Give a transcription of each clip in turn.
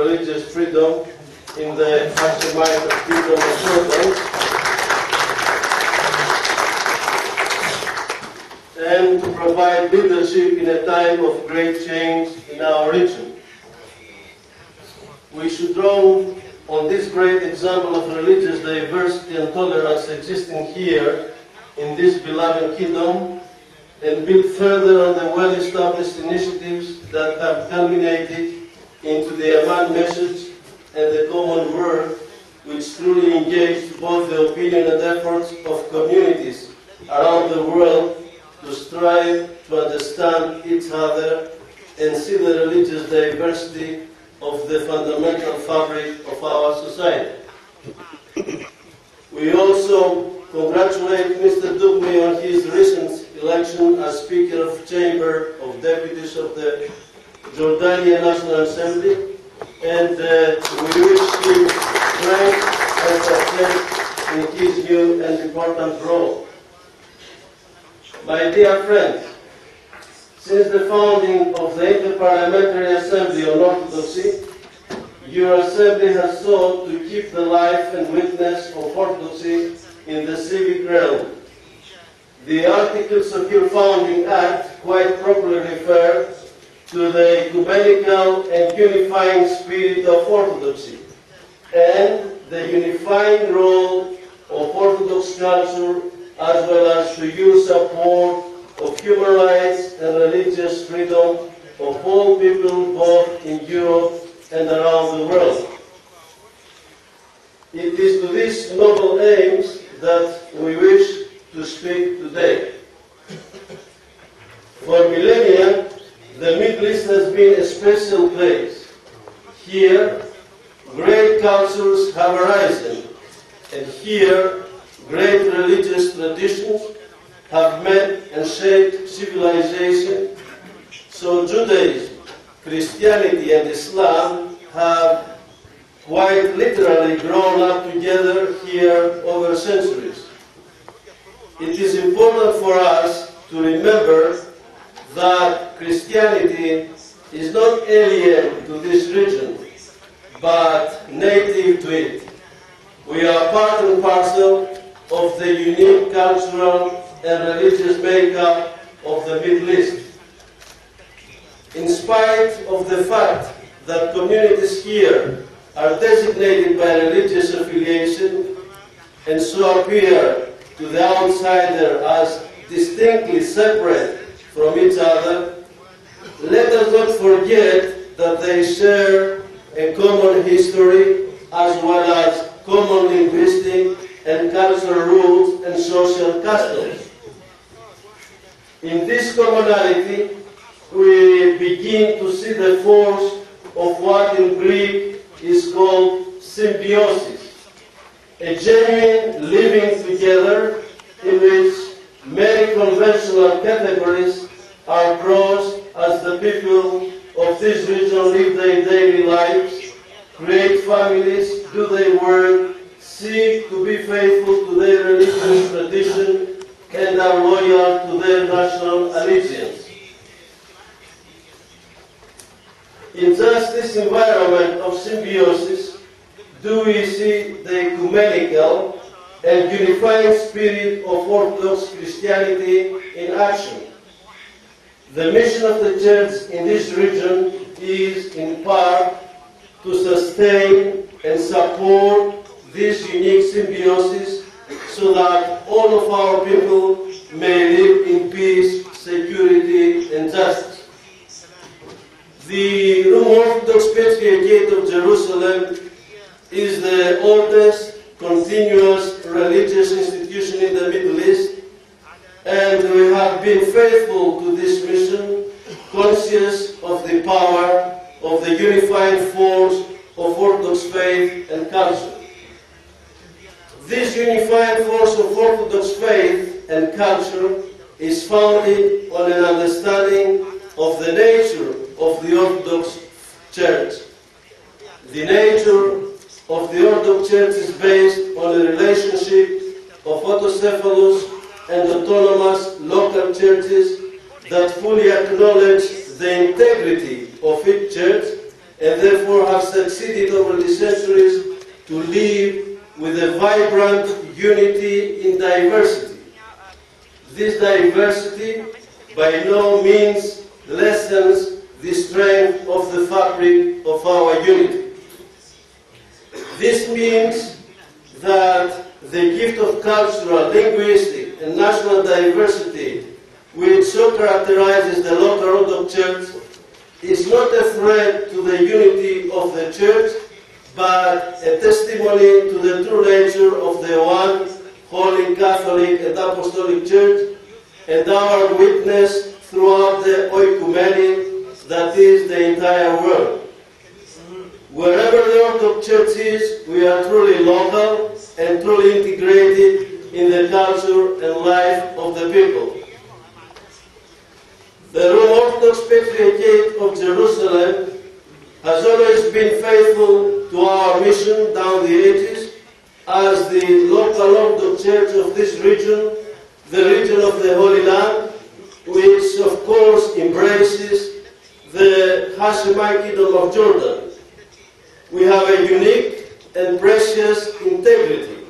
religious freedom in the Hashemite freedom of Jordan, and to provide leadership in a time of great change in our region. We should draw on this great example of religious diversity and tolerance existing here in this beloved kingdom, and build further on the well-established initiatives that have culminated into the Amman message and the common word, which truly engaged both the opinion and efforts of communities around the world to strive to understand each other and see the religious diversity of the fundamental fabric of our society. We also congratulate Mr. Dugmi on his recent election as Speaker of Chamber of Deputies of the Jordanian National Assembly, and we wish him strength and success in his new and important role. My dear friends, since the founding of the Inter-Parliamentary Assembly on Orthodoxy, your Assembly has sought to keep the life and witness of Orthodoxy in the civic realm. The articles of your founding act quite properly refer to the ecumenical and unifying spirit of Orthodoxy and the unifying role of Orthodox culture, as well as to your support of human rights and religious freedom of all people both in Europe and around the world. It is to these noble aims that we wish to speak today. For millennia, the Middle East has been a special place. Here, great cultures have arisen, and here, great religious traditions have met and shaped civilization. So Judaism, Christianity, and Islam have quite literally grown up together here over centuries. It is important for us to remember that Christianity is not alien to this region, but native to it. We are part and parcel of the unique cultural and religious makeup of the Middle East. In spite of the fact that communities here are designated by religious affiliation and so appear to the outsider as distinctly separate from each other, let us not forget that they share a common history as well as common linguistic and cultural roots and social customs. In this commonality, we begin to see the force of what in Greek is called symbiosis, a genuine living together in which many conventional categories are crossed as the people of this region live their daily lives, create families, do their work, seek to be faithful to their religious tradition, and are loyal to their national allegiance. In just this environment of symbiosis, do we see the ecumenical and unifying spirit of Orthodox Christianity in action. The mission of the Church in this region is, in part, to sustain and support this unique symbiosis so that all of our people may live in peace, security, and justice. The Roman Orthodox Patriarchate of Jerusalem is the oldest continuous religious institution in the Middle East, and we have been faithful to this mission, conscious of the power of the unifying force of Orthodox faith and culture. This unifying force of Orthodox faith and culture is founded on an understanding of the nature of the Orthodox Church. The nature of the Orthodox Church is based on a relationship of autocephalous and autonomous local churches that fully acknowledge the integrity of each church and therefore have succeeded over the centuries to live with a vibrant unity in diversity. This diversity by no means lessens the strength of the fabric of our unity. This means that the gift of cultural, linguistic, and national diversity, which so characterizes the local Orthodox Church, is not a threat to the unity of the Church, but a testimony to the true nature of the one Holy Catholic and Apostolic Church, and our witness throughout the oikoumene, that is the entire world. Wherever the Orthodox Church is, we are truly local and truly integrated in the culture and life of the people. The Roman Orthodox Patriarchate of Jerusalem has always been faithful to our mission down the ages as the local Orthodox Church of this region, the region of the Holy Land, which of course embraces the Hashemite Kingdom of Jordan. We have a unique and precious integrity.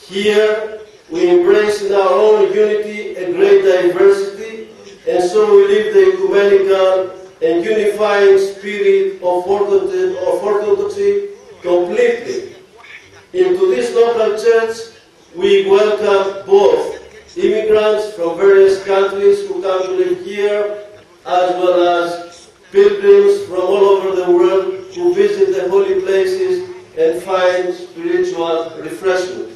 Here we embrace in our own unity a great diversity, and so we live the ecumenical and unifying spirit of orthodoxy completely. Into this local church we welcome both immigrants from various countries who come to live here, as well as pilgrims from all over the world who visit the holy places and find spiritual refreshment.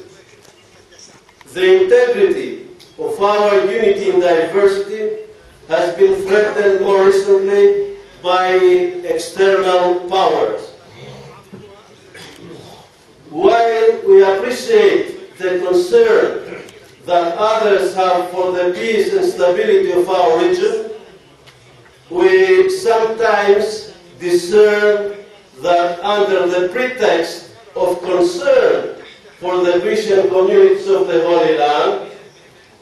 The integrity of our unity in diversity has been threatened more recently by external powers. While we appreciate the concern that others have for the peace and stability of our region, we sometimes discern that under the pretext of concern for the Christian communities of the Holy Land,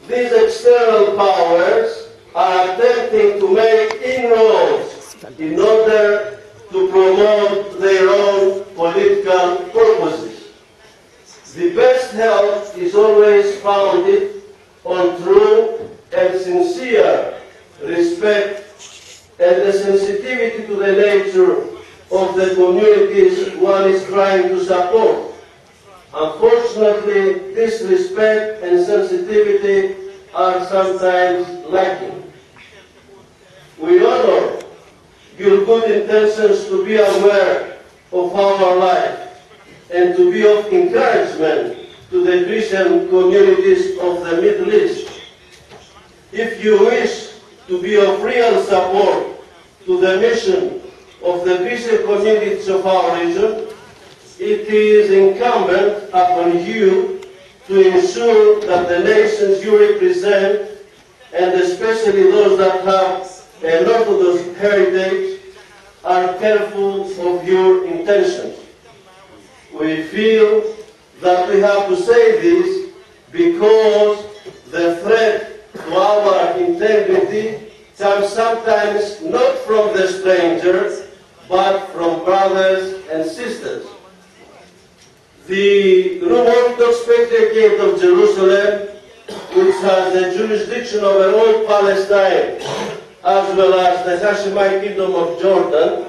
these external powers are attempting to make inroads in order to promote their own political purposes. The best help is always founded on true and sincere respect and the sensitivity to the nature of the communities one is trying to support. Unfortunately, this respect and sensitivity are sometimes lacking. We honor your good intentions to be aware of our life and to be of encouragement to the Christian communities of the Middle East. If you wish to be of real support to the mission of the Christian communities of our region, it is incumbent upon you to ensure that the nations you represent, and especially those that have an Orthodox heritage, are careful of your intentions. We feel that we have to say this because the threat to our integrity comes sometimes not from the stranger, but from brothers and sisters. The Roman Orthodox Patriarchate of Jerusalem, which has the jurisdiction over all Palestine, as well as the Hashemite Kingdom of Jordan,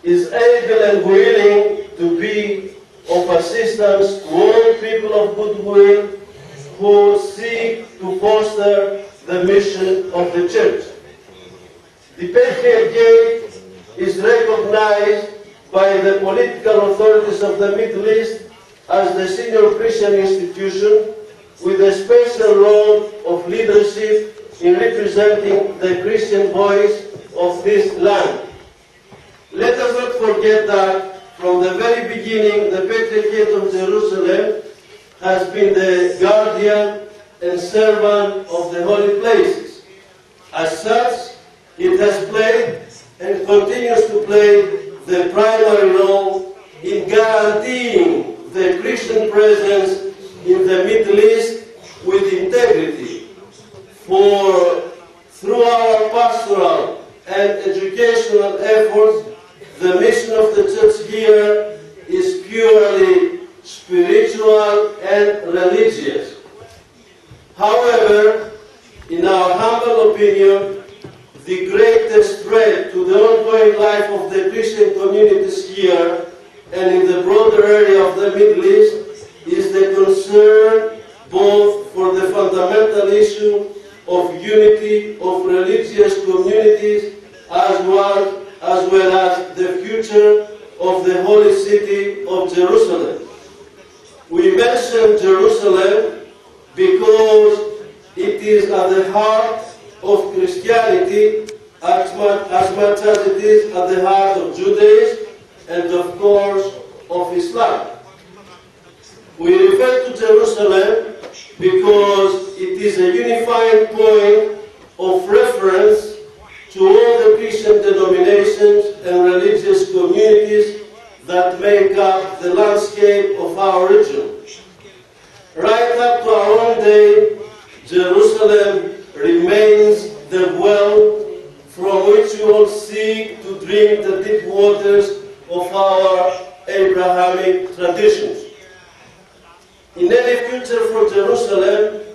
is able and willing to be of assistance to all people of goodwill who seek to foster the mission of the Church. The Patriarchate is recognized by the political authorities of the Middle East as the senior Christian institution with a special role of leadership in representing the Christian voice of this land. Let us not forget that from the very beginning, the Patriarchate of Jerusalem has been the guardian and servant of the holy places. As such, it has played and continues to play the primary role in guaranteeing the Christian presence in the Middle East with integrity. For through our pastoral and educational efforts, the mission of the church here is purely spiritual and religious. However, in our humble opinion, the greatest threat to the ongoing life of the Christian communities here and in the broader area of the Middle East is the concern both for the fundamental issue of unity of religious communities as well as the future of the holy city of Jerusalem. We mention Jerusalem because it is at the heart of Christianity as much as it is at the heart of Judaism and of course of Islam. We refer to Jerusalem because it is a unifying point of reference to all the Christian denominations and religious communities that make up the landscape of our region. Right up to our own day, Jerusalem remains the well from which we all seek to drink the deep waters of our Abrahamic traditions. In any future for Jerusalem,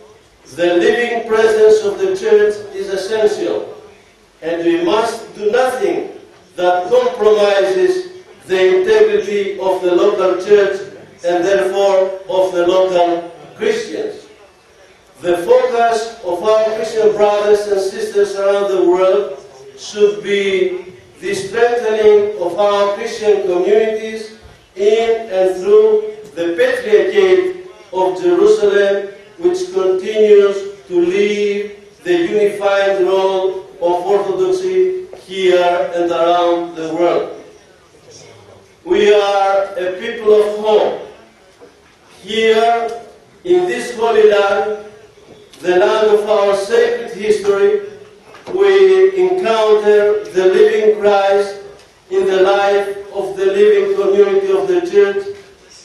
the living presence of the church is essential, and we must do nothing that compromises the integrity of the local church and therefore of the local Christians. The focus of our Christian brothers and sisters around the world should be the strengthening of our Christian communities in and through the Patriarchate of Jerusalem, which continues to lead the unifying role of Orthodoxy here and around the world. We are a people of hope. Here, in this holy land, the land of our sacred history, we encounter the living Christ in the life of the living community of the church,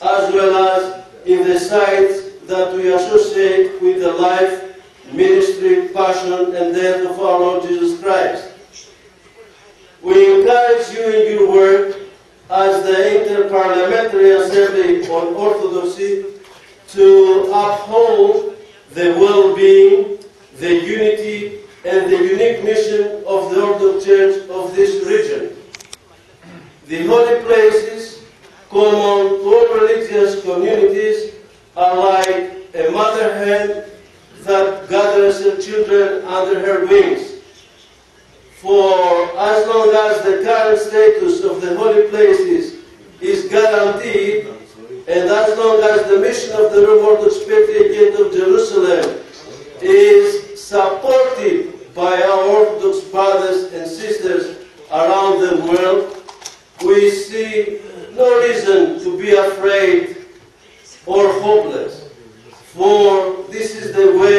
as well as in the sites that we associate with the life, ministry, passion, and death of our Lord Jesus Christ. We encourage you in your work as the Interparliamentary Assembly on Orthodoxy to uphold the well-being, the unity, and the unique mission of the Orthodox Church of this region. The holy places, common to all religious communities, are like a mother hen that gathers her children under her wings. For as long as the current status of the holy places is guaranteed, and as long as the mission of the Roman Orthodox Patriarchate of Jerusalem is supported by our Orthodox brothers and sisters around the world, we see no reason to be afraid or hopeless. For this is the way